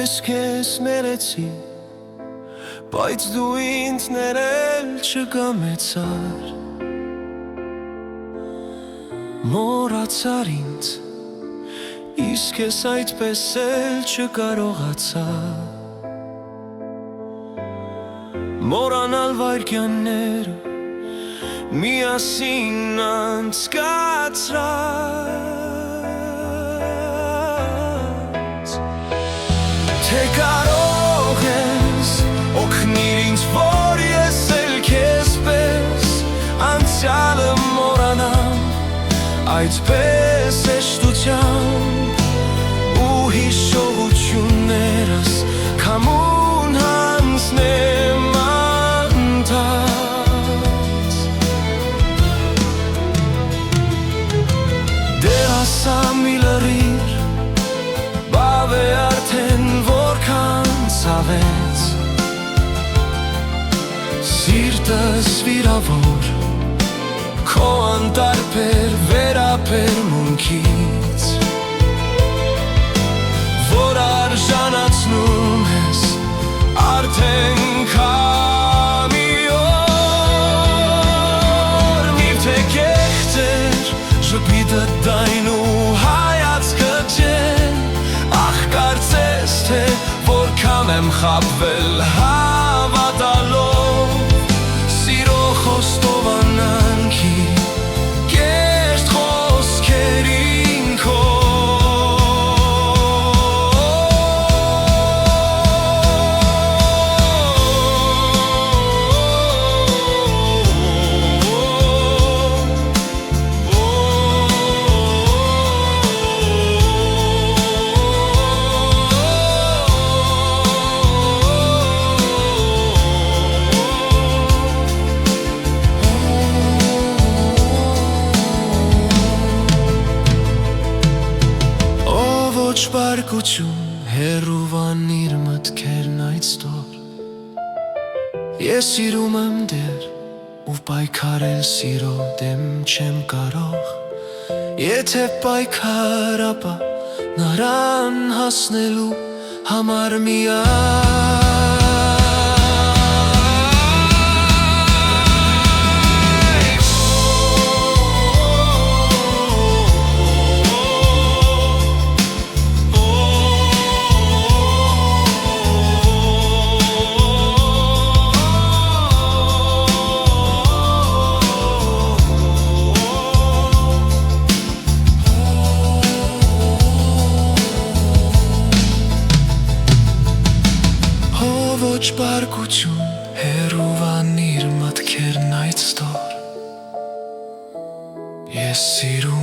Ես քեզ մերեցի, բայց դու ինձ ներել չկամեցար, մոռացար ինձ, իսկ ես այդպես էլ չկարողացա մոռանալ վայրկյանները միասին անցկացրած, թե կարող ես օգնիր ինձ, որ ես էլ քեզ պես անցյալը մոռանամ, այդպես հեշտությամբ ու հիշողություններս քամուն հանձնեմ անթաց, դեռ ասա մի լրիր, բավ է արդեն որքան ցավեց, սիրտս վիրավոր քո անտարբեր վերապերմունքից, որ արժանացնում ես արդեն քանի օր, մի թե կեղծեր ժպիտը դայն ու հայացքը ջեն, ախ կարծես թե որքան եմ խաբվել հավատալով սիրո խոստովանանքի կեղծ խոսքերին քո, ոչ բարկություն հեռուվանիր մտքերն այդ ստոր, ես սիրում եմ դեռ ու պայքարել սիրո դեմ չեմ կարող, եթե պայքար ապա նրան հասնելու համար միայն ոչ բարկություն հեռուվանիր մտքերն այդ ստոր, ես սիրում